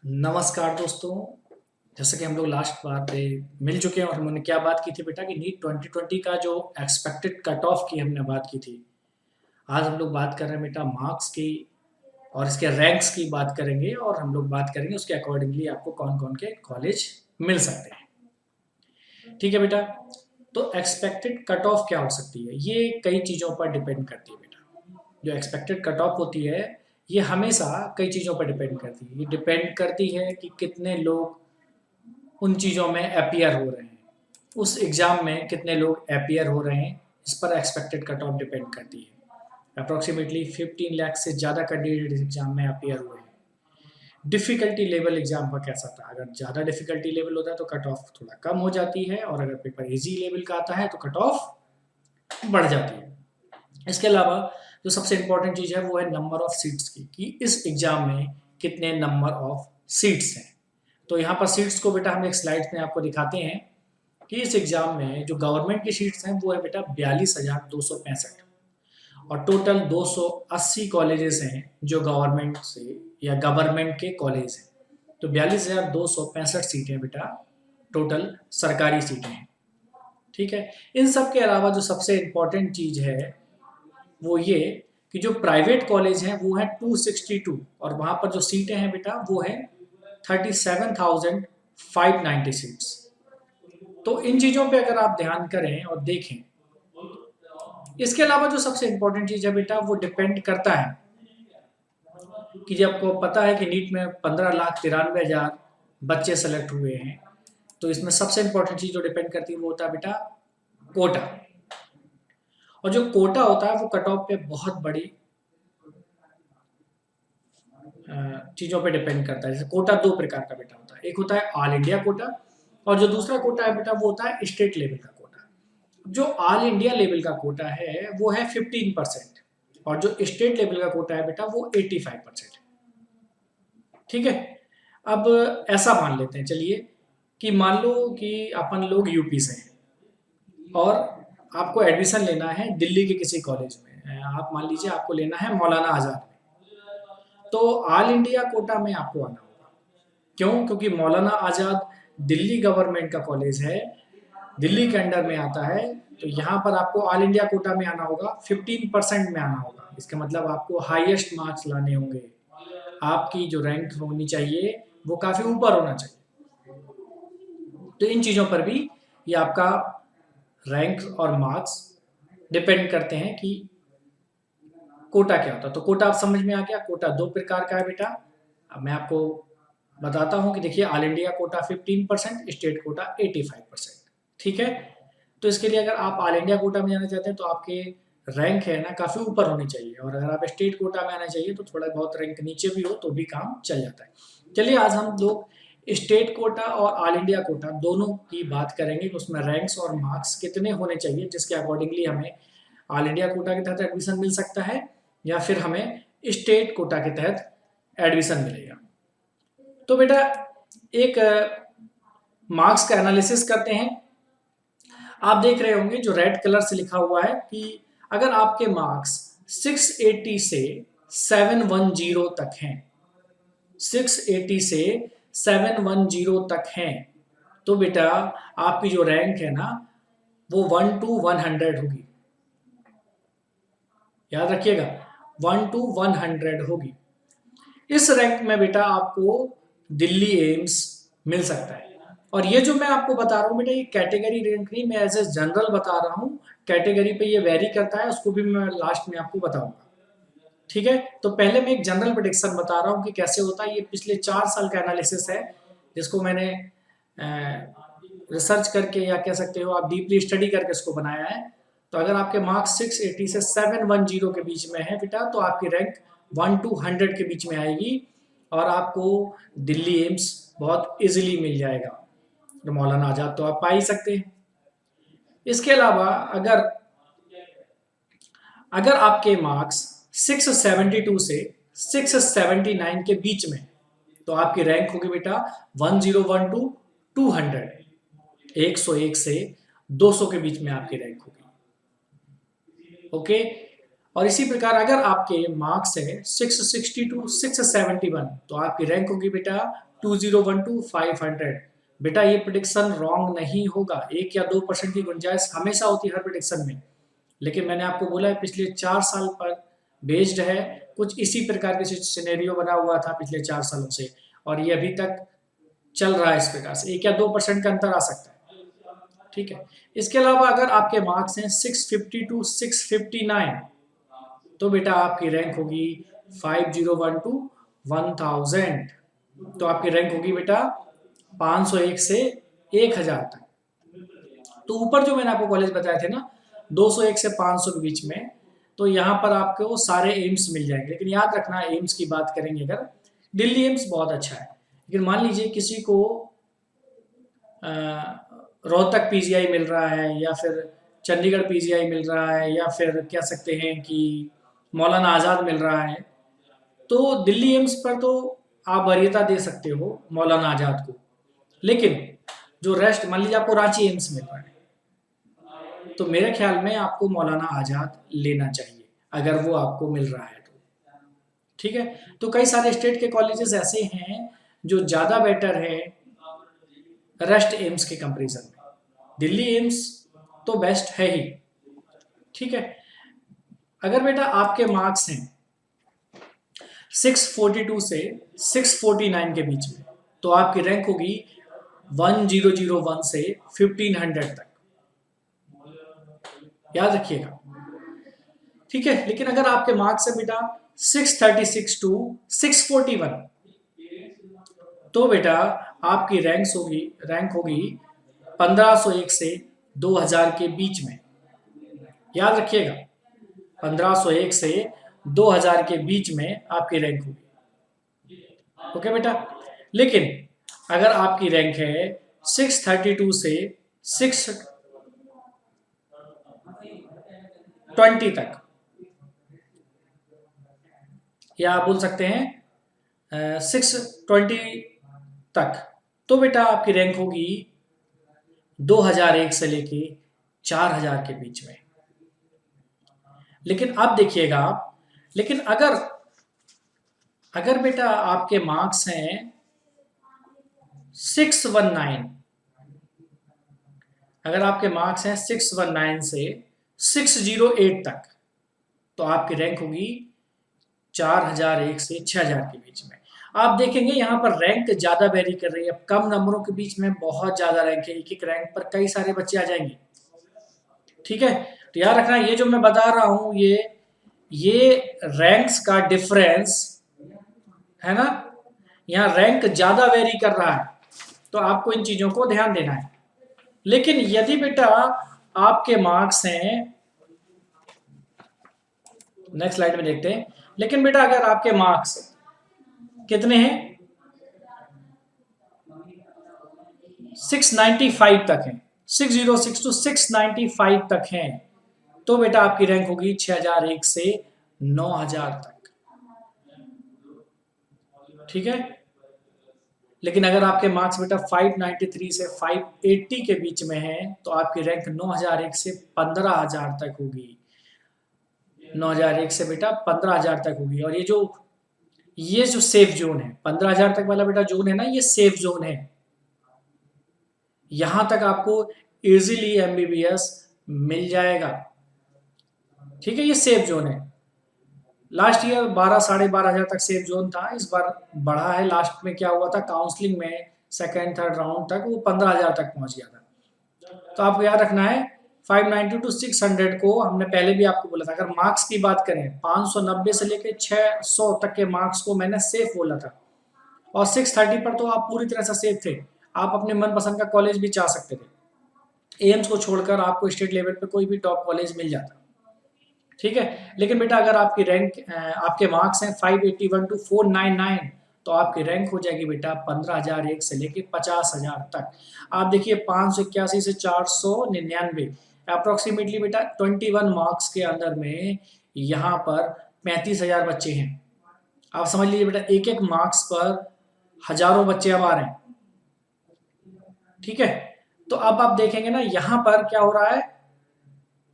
नमस्कार दोस्तों। जैसे कि हम लोग लास्ट बार पे मिल चुके हैं और हमने क्या बात की थी बेटा कि नीट 2020 का जो एक्सपेक्टेड कट ऑफ की हमने बात की थी। आज हम लोग बात कर रहे हैं बेटा मार्क्स की और इसके रैंक्स की बात करेंगे और हम लोग बात करेंगे उसके अकॉर्डिंगली आपको कौन कौन के कॉलेज मिल सकते हैं। ठीक है बेटा। तो एक्सपेक्टेड कट ऑफ क्या हो सकती है, ये कई चीज़ों पर डिपेंड करती है बेटा। जो एक्सपेक्टेड कट ऑफ होती है ये हमेशा कई चीज़ों पर डिपेंड करती है। ये डिपेंड करती है कि कितने लोग उन चीज़ों में अपीयर हो रहे हैं, उस एग्ज़ाम में कितने लोग अपीयर हो रहे हैं, इस पर एक्सपेक्टेड कट ऑफ डिपेंड करती है। अप्रॉक्सीमेटली 15 लाख से ज़्यादा कैंडिडेट इस एग्ज़ाम में अपीयर हुए हैं। डिफ़िकल्टी लेवल एग्ज़ाम का कैसा था, अगर ज़्यादा डिफ़िकल्टी लेवल होता है तो कट ऑफ थोड़ा कम हो जाती है और अगर पेपर ईजी लेवल का आता है तो कट ऑफ बढ़ जाती है। इसके अलावा जो सबसे इम्पोर्टेंट चीज़ है वो है नंबर ऑफ सीट्स की, कि इस एग्ज़ाम में कितने नंबर ऑफ सीट्स हैं। तो यहाँ पर सीट्स को बेटा हम एक स्लाइड में आपको दिखाते हैं कि इस एग्ज़ाम में जो गवर्नमेंट की सीट्स हैं वो है बेटा 42,265 और टोटल 280 कॉलेजेस हैं जो गवर्नमेंट से या गवर्नमेंट के कॉलेज हैं। तो 42,265 सीटें बेटा टोटल सरकारी सीटें हैं। ठीक है। इन सब के अलावा जो सबसे इम्पोर्टेंट चीज़ है वो ये कि जो प्राइवेट कॉलेज हैं वो है 262 और वहाँ पर जो सीटें हैं बेटा वो है 37,590 सीट्स। तो इन चीज़ों पे अगर आप ध्यान करें और देखें, इसके अलावा जो सबसे इम्पोर्टेंट चीज़ है बेटा वो डिपेंड करता है कि जब आपको पता है कि नीट में 15,93,000 बच्चे सेलेक्ट हुए हैं, तो इसमें सबसे इम्पोर्टेंट चीज़ जो डिपेंड करती है वो होता है बेटा कोटा। और जो कोटा होता है वो कट ऑफ पे बहुत बड़ी चीज़ों पे डिपेंड करता है। जैसे कोटा दो प्रकार का बेटा होता है, एक होता है ऑल इंडिया कोटा और जो दूसरा कोटा है बेटा वो होता है स्टेट लेवल का कोटा। जो ऑल इंडिया लेवल का कोटा है वो है 15% और जो स्टेट लेवल का कोटा है बेटा वो 85%। ठीक है। अब ऐसा मान लेते हैं चलिए कि मान लो कि अपन लोग यूपी से हैं और आपको एडमिशन लेना है दिल्ली के किसी कॉलेज में। आप मान लीजिए आपको लेना है मौलाना आज़ाद में, तो ऑल इंडिया कोटा में आपको आना होगा। क्यों? क्योंकि मौलाना आज़ाद दिल्ली गवर्नमेंट का कॉलेज है, दिल्ली के अंडर में आता है। तो यहाँ पर आपको ऑल इंडिया कोटा में आना होगा, 15% में आना होगा। इसका मतलब आपको हाईएस्ट मार्क्स लाने होंगे, आपकी जो रैंक होनी चाहिए वो काफ़ी ऊपर होना चाहिए। तो इन चीज़ों पर भी ये आपका रैंक और मार्क्स डिपेंड करते हैं कि कोटा क्या होता है। तो कोटा आप समझ में आ गया। कोटा दो प्रकार का है बेटा। अब मैं आपको बताता हूँ कि देखिए all India quota 15%, state quota 85%। ठीक है। तो इसके लिए अगर आप ऑल इंडिया कोटा में जाना चाहते हैं तो आपके रैंक है ना काफ़ी ऊपर होनी चाहिए और अगर आप स्टेट कोटा में आना चाहिए तो थोड़ा बहुत रैंक नीचे भी हो तो भी काम चल जाता है। चलिए आज हम लोग स्टेट कोटा और ऑल इंडिया कोटा दोनों की बात करेंगे कि उसमें रैंक्स और मार्क्स कितने होने चाहिए जिसके अकॉर्डिंगली हमें ऑल इंडिया कोटा के तहत एडमिशन मिल सकता है या फिर हमें स्टेट कोटा के तहत एडमिशन मिलेगा। तो बेटा एक मार्क्स का एनालिसिस करते हैं। आप देख रहे होंगे जो रेड कलर से लिखा हुआ है कि अगर आपके मार्क्स 680 से 710 तक हैं, 680 से 710 तक हैं, तो बेटा आपकी जो रैंक है ना वो 1 to 100 होगी। याद रखिएगा 1 to 100 होगी। इस रैंक में बेटा आपको दिल्ली एम्स मिल सकता है। और ये जो मैं आपको बता रहा हूँ बेटा ये कैटेगरी रैंक नहीं, मैं एज ए जनरल बता रहा हूँ। कैटेगरी पे ये वेरी करता है, उसको भी मैं लास्ट में आपको बताऊंगा। ठीक है। तो पहले मैं एक जनरल प्रेडिक्शन बता रहा हूँ कि कैसे होता है। ये पिछले 4 साल का एनालिसिस है जिसको मैंने रिसर्च करके या कह सकते हो आप डीपली स्टडी करके इसको बनाया है। तो अगर आपके मार्क्स 680 से 710 के बीच में है बेटा तो आपकी रैंक 1 to 100 के बीच में आएगी और आपको दिल्ली एम्स बहुत इजीली मिल जाएगा। तो मौलाना आज़ाद तो आप पा ही सकते हैं। इसके अलावा अगर अगर आपके मार्क्स 672 से 679 के बीच में तो आपकी रैंक होगी बेटा 1012 to 200, 101 से 200 के बीच में आपकी रैंक होगी। ओके। और इसी प्रकार अगर आपके मार्क्स है 662 671 तो आपकी रैंक होगी बेटा 2012 500। बेटा ये प्रिडिक्शन रॉन्ग नहीं होगा, 1 या 2% की गुंजाइश हमेशा होती है हर प्रिडिक्शन में, लेकिन मैंने आपको बोला है पिछले 4 साल पर बेस्ड है, कुछ इसी प्रकार के सिनेरियो बना हुआ था पिछले 4 सालों से, और ये अभी तक चल रहा है इस प्रकार से, 1 या 2% का अंतर आ सकता है। ठीक है, इसके अलावा अगर आपके मार्क्स हैं 652 659 तो बेटा आपकी रैंक होगी 5012 1000। तो आपकी रैंक होगी बेटा 501 से 1000 तक। तो ऊपर जो मैंने आपको कॉलेज बताए थे ना 201 से 500 के बीच में, तो यहाँ पर आपको सारे एम्स मिल जाएंगे, लेकिन याद रखना एम्स की बात करेंगे अगर, दिल्ली एम्स बहुत अच्छा है, लेकिन मान लीजिए किसी को रोहतक पीजीआई मिल रहा है या फिर चंडीगढ़ पीजीआई मिल रहा है या फिर कह सकते हैं कि मौलाना आज़ाद मिल रहा है, तो दिल्ली एम्स पर तो आप वरीयता दे सकते हो मौलाना आज़ाद को, लेकिन जो रेस्ट मान लीजिए आपको रांची एम्स मिल रहा है तो मेरे ख्याल में आपको मौलाना आज़ाद लेना चाहिए अगर वो आपको मिल रहा है तो। ठीक है, तो कई सारे स्टेट के कॉलेजेस ऐसे हैं जो ज़्यादा बेटर है रेस्ट एम्स के कंपैरिजन में, दिल्ली एम्स तो बेस्ट है ही। ठीक है, अगर बेटा आपके मार्क्स हैं 642 से 649 के बीच में तो आपकी रैंक होगी 1001 से 1500 तक, याद रखिएगा। ठीक है, लेकिन अगर आपके मार्क्स है बेटा 636 टू 641 तो बेटा आपकी रैंक होगी 1501 से 2000 के बीच में, याद रखिएगा 1501 से 2000 के बीच में आपकी रैंक होगी। ओके बेटा, लेकिन अगर आपकी रैंक है 632 से 620 तक, या आप बोल सकते हैं 620 तक, तो बेटा आपकी रैंक होगी 2001 से लेके 4000 के बीच में। लेकिन अब देखिएगा, लेकिन अगर बेटा आपके मार्क्स हैं 619, अगर आपके मार्क्स हैं 619 से 608 तक तो आपकी रैंक होगी 4001 से 6000 के बीच में। आप देखेंगे यहाँ पर रैंक ज़्यादा वेरी कर रही है, अब कम नंबरों के बीच में बहुत ज़्यादा रैंक है, एक एक रैंक पर कई सारे बच्चे आ जाएंगे। ठीक है, तो याद रखना ये जो मैं बता रहा हूँ ये रैंक्स का डिफरेंस है ना, यहाँ रैंक ज़्यादा वेरी कर रहा है, तो आपको इन चीज़ों को ध्यान देना है। लेकिन यदि बेटा आपके मार्क्स हैं, नेक्स्ट स्लाइड में देखते हैं, लेकिन बेटा अगर आपके मार्क्स कितने हैं 695 तक हैं, 606 टू 695 तक हैं, तो बेटा आपकी रैंक होगी 6001 से 9000 तक। ठीक है, लेकिन अगर आपके मार्क्स बेटा 593 से 580 के बीच में है तो आपकी रैंक 9001 से 15000 तक होगी, 9001 से बेटा 15000 तक होगी। और ये जो सेफ जोन है 15000 तक वाला बेटा जोन है ना, ये सेफ जोन है, यहां तक आपको इजीली एमबीबीएस मिल जाएगा। ठीक है, ये सेफ जोन है, लास्ट ईयर 12,500 तक सेफ जोन था, इस बार बढ़ा है, लास्ट में क्या हुआ था काउंसलिंग में सेकेंड थर्ड राउंड तक वो 15000 तक पहुंच गया था। तो आपको याद रखना है 590 टू 600 को हमने पहले भी आपको बोला था, अगर मार्क्स की बात करें 590 से लेकर 600 तक के मार्क्स को मैंने सेफ बोला था, और 630 पर तो आप पूरी तरह से सेफ थे, आप अपने मनपसंद का कॉलेज भी चाह सकते थे, एम्स को छोड़कर आपको स्टेट लेवल पे कोई भी टॉप कॉलेज मिल जाता। ठीक है, लेकिन बेटा अगर आपकी रैंक आपके मार्क्स हैं 581 टू 499 तो आपकी रैंक हो जाएगी बेटा 15001 से लेके 50000 तक। आप देखिए 581 से 499 अप्रोक्सीमेटली बेटा 21 मार्क्स के अंदर में यहाँ पर 35000 बच्चे हैं। आप समझ लीजिए बेटा एक एक मार्क्स पर हजारों बच्चे अब आ रहे हैं। ठीक है, तो अब आप देखेंगे ना यहाँ पर क्या हो रहा है,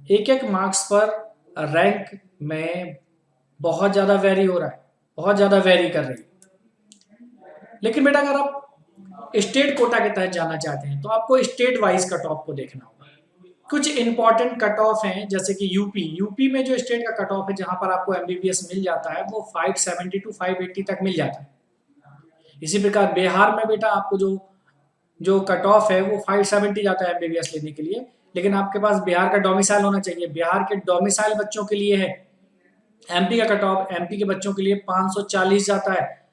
एक एक मार्क्स पर रैंक में बहुत ज़्यादा वेरी हो रहा है, बहुत ज़्यादा वेरी कर रही है। लेकिन बेटा अगर आप स्टेट कोटा के तहत जाना चाहते हैं तो आपको स्टेट वाइज कट ऑफ को देखना होगा। कुछ इंपॉर्टेंट कट ऑफ हैं, जैसे कि यूपी में जो स्टेट का कट ऑफ है जहां पर आपको एमबीबीएस मिल जाता है वो 570 टू 580 तक मिल जाता है। इसी प्रकार बिहार में बेटा आपको जो जो कट ऑफ है वो 570 जाता है एमबीबीएस लेने के लिए, लेकिन आपके पास बिहार का डोमिसाइल होना चाहिए। बिहार के डोमिसाइल बच्चों के लिए है। एमपी का कट ऑफ एमपी के बच्चों के लिए 540 जाता है।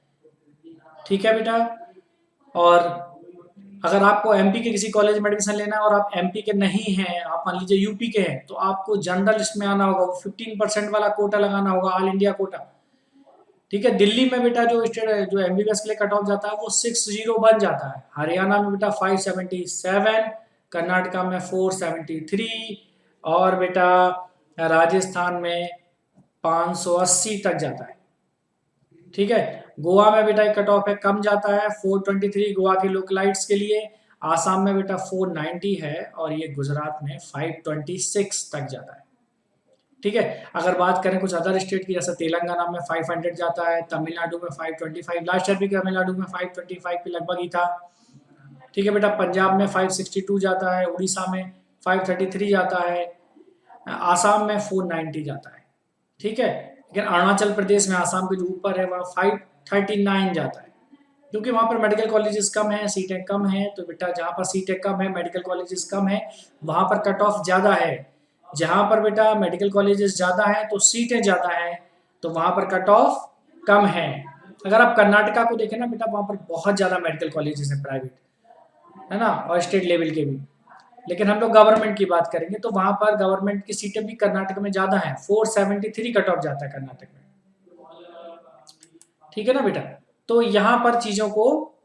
ठीक है बेटा। और अगर आपको एमपी के किसी कॉलेज में एडमिशन लेना है और आप एमपी के नहीं हैं, आप मान लीजिए यूपी के हैं, तो आपको जनरल लिस्ट में आना होगा, वो 15% वाला कोटा लगाना होगा, ऑल इंडिया कोटा। ठीक है। दिल्ली में बेटा जो एमबीबीएस के लिए कट ऑफ जाता है वो 60 बन जाता है। हरियाणा में बेटा 577, कर्नाटका में 473 और बेटा राजस्थान में 580 तक जाता है। ठीक है। गोवा में बेटा एक कट ऑफ है, कम जाता है 423 गोवा के लोकलाइट्स के लिए। आसाम में बेटा 490 है और ये गुजरात में 526 तक जाता है। ठीक है। अगर बात करें कुछ अदर स्टेट की, जैसे तेलंगाना में 500 जाता है, तमिलनाडु में 525, लास्ट ईयर भी तमिलनाडु में 525 के लगभग ही था। ठीक है बेटा। पंजाब में 562 जाता है, उड़ीसा में 533 जाता है, आसाम में 490 जाता है। ठीक है। लेकिन अरुणाचल प्रदेश में आसाम के जो ऊपर है वहाँ 539 जाता है, क्योंकि वहाँ पर मेडिकल कॉलेजेस कम है, सीटें कम है। तो बेटा जहाँ पर सीटें कम है, मेडिकल कॉलेजेस कम है, वहाँ पर कट ऑफ ज़्यादा है। जहाँ पर बेटा मेडिकल कॉलेजेस ज़्यादा है तो सीटें ज़्यादा है, तो वहाँ पर कट ऑफ कम है। अगर आप कर्नाटका को देखें ना बेटा, वहाँ पर बहुत ज़्यादा मेडिकल कॉलेजेस हैं प्राइवेट, है ना, और स्टेट लेवल के भी। लेकिन हम लोग गवर्नमेंट की बात करेंगे तो वहाँ पर गवर्नमेंट की सीटें भी कर्नाटक में ज़्यादा हैं, 473 कट ऑफ जाता है कर्नाटक में। ठीक है ना बेटा। तो यहाँ पर चीज़ों को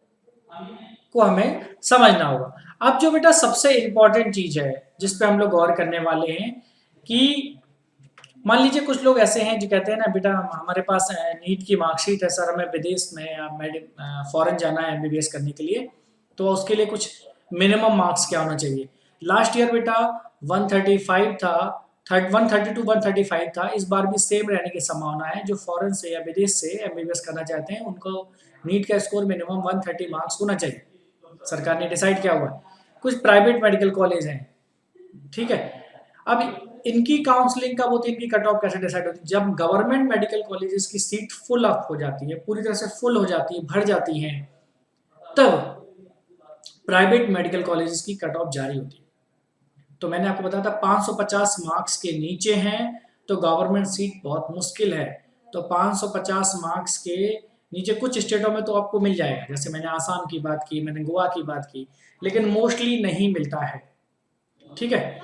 हमें समझना होगा। अब जो बेटा सबसे इम्पोर्टेंट चीज़ है जिस पे हम लोग गौर करने वाले हैं कि मान लीजिए कुछ लोग ऐसे हैं जो कहते हैं ना बेटा हमारे पास नीट की मार्कशीट है सर, हमें विदेश में या फॉरेन जाना है एमबीबीएस करने के लिए, तो उसके लिए कुछ मिनिमम मार्क्स क्या होना चाहिए। लास्ट ईयर बेटा 135 था, 132 135 था। इस बार भी सेम रहने की संभावना है। जो फॉरेन से या विदेश से एमबीबीएस करना चाहते हैं उनको नीट का स्कोर मिनिमम 130 मार्क्स होना चाहिए। सरकार ने डिसाइड किया हुआ है। कुछ प्राइवेट मेडिकल कॉलेज हैं, ठीक है। अब इनकी काउंसलिंग कब होती है, इनकी कट ऑफ कैसे डिसाइड होती है, जब गवर्नमेंट मेडिकल कॉलेजेस की सीट फुल अप हो जाती है, पूरी तरह से फुल हो जाती है, भर जाती हैं, तब प्राइवेट मेडिकल कॉलेजेस की कट ऑफ जारी होती है। तो मैंने आपको बताया था 550 मार्क्स के नीचे हैं तो गवर्नमेंट सीट बहुत मुश्किल है। तो 550 मार्क्स के नीचे कुछ स्टेटों में तो आपको मिल जाएगा, जैसे मैंने आसाम की बात की, मैंने गोवा की बात की, लेकिन मोस्टली नहीं मिलता है। ठीक है।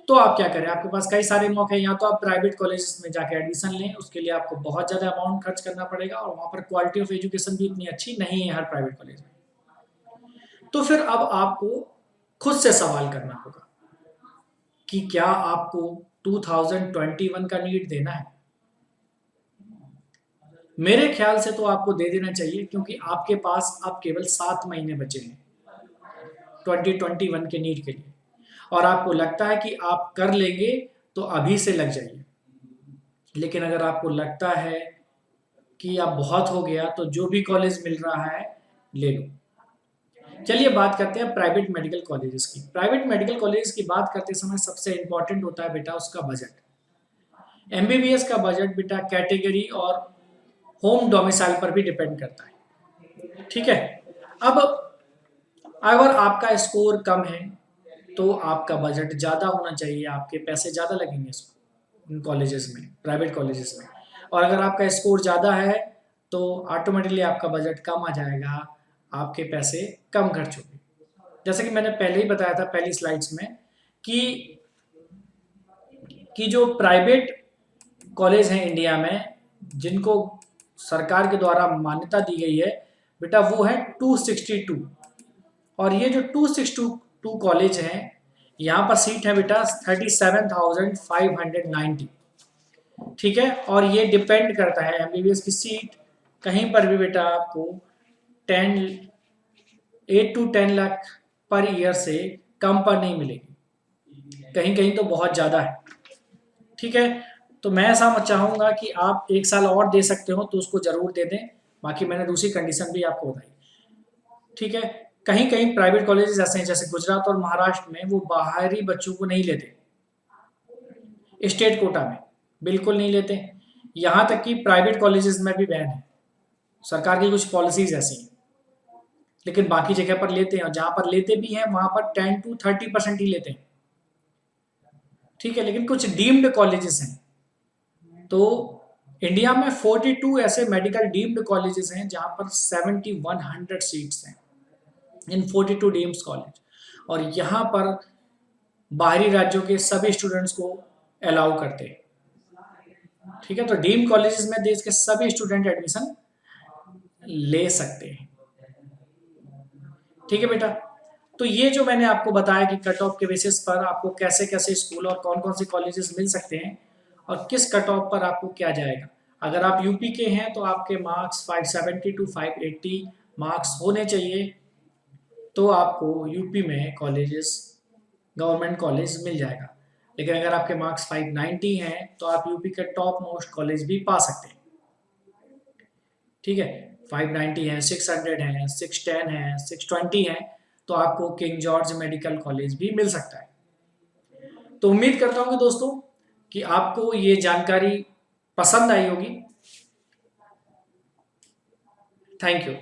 तो आप क्या करें, आपके पास कई सारे मौके हैं। या तो आप प्राइवेट कॉलेजेस में जाके एडमिशन लें, उसके लिए आपको बहुत ज़्यादा अमाउंट खर्च करना पड़ेगा और वहाँ पर क्वालिटी ऑफ एजुकेशन भी इतनी अच्छी नहीं है हर प्राइवेट कॉलेज में। तो फिर अब आपको खुद से सवाल करना होगा कि क्या आपको 2021 का नीट देना है। मेरे ख्याल से तो आपको दे देना चाहिए, क्योंकि आपके पास अब केवल 7 महीने बचे हैं 2021 के नीट के लिए, और आपको लगता है कि आप कर लेंगे तो अभी से लग जाइए। लेकिन अगर आपको लगता है कि अब बहुत हो गया तो जो भी कॉलेज मिल रहा है ले लो। चलिए बात करते हैं प्राइवेट मेडिकल कॉलेजेस की। प्राइवेट मेडिकल कॉलेजेस की बात करते समय सबसे इंपॉर्टेंट होता है बेटा उसका बजट। एमबीबीएस का बजट बेटा कैटेगरी और होम डोमिसाइल पर भी डिपेंड करता है। ठीक है। अब अगर आपका स्कोर कम है तो आपका बजट ज़्यादा होना चाहिए, आपके पैसे ज़्यादा लगेंगे इन कॉलेजेस में, प्राइवेट कॉलेजेस में। और अगर आपका स्कोर ज़्यादा है तो ऑटोमेटिकली आपका बजट कम आ जाएगा, आपके पैसे कम खर्च होंगे। जैसे कि मैंने पहले ही बताया था पहली स्लाइड्स में कि जो प्राइवेट कॉलेज हैं इंडिया में जिनको सरकार के द्वारा मान्यता दी गई है बेटा वो है 262। और ये जो 262 कॉलेज हैं यहाँ पर सीट है बेटा 37,590। ठीक है। और ये डिपेंड करता है एमबीबीएस की सीट कहीं पर भी बेटा आपको 8 to 10 लाख पर ईयर से कम पर नहीं मिलेगी, कहीं कहीं तो बहुत ज़्यादा है। ठीक है। तो मैं ऐसा मत चाहूँगा कि आप 1 साल और दे सकते हो तो उसको ज़रूर दे दें, बाकी मैंने दूसरी कंडीशन भी आपको बताई, ठीक है? कहीं-कहीं प्राइवेट कॉलेजेस ऐसे हैं जैसे गुजरात और महाराष्ट्र में वो बाहरी बच्चों को नहीं लेते, स्टेट कोटा में, बिल्कुल नहीं लेते। यहाँ तक कि प्राइवेट कॉलेजेस में भी बैन है, सरकार की कुछ पॉलिसीज़ ऐसी हैं। लेकिन बाकी जगह पर लेते हैं और जहाँ पर लेते भी हैं वहाँ पर 10 टू 30% ही लेते हैं, ठीक है? लेकिन कुछ डीम्ड कॉलेजेस हैं, तो इंडिया में 42 ऐसे मेडिकल डीम्ड कॉलेजेस हैं जहाँ पर 7100 सीट्स हैं इन 42 डीम्ड कॉलेज, और यहाँ पर बाहरी राज्यों के सभी स्टूडेंट्स को अलाउ करते हैं, ठीक है? तो डीम्ड कॉलेजेस में देश के सभी स्टूडेंट एडमिशन ले सकते हैं, ठीक है बेटा? तो ये जो मैंने आपको बताया कि कट ऑफ के बेसिस पर आपको कैसे-कैसे स्कूल और कौन-कौन से कॉलेजेस मिल सकते हैं और किस कट ऑफ पर आपको क्या जाएगा। अगर आप यूपी के हैं तो आपके मार्क्स 570 टू 580 मार्क्स होने चाहिए, तो आपको यूपी में कॉलेजेस गवर्नमेंट कॉलेज मिल जाएगा। लेकिन अगर आपके मार्क्स 590 हैं तो आप यूपी के टॉप मोस्ट कॉलेज भी पा सकते हैं, ठीक है? 590 है, 600 है, 610 है, 620 है, तो आपको किंग जॉर्ज मेडिकल कॉलेज भी मिल सकता है। तो उम्मीद करता हूँ कि दोस्तों कि आपको ये जानकारी पसंद आई होगी। Thank you.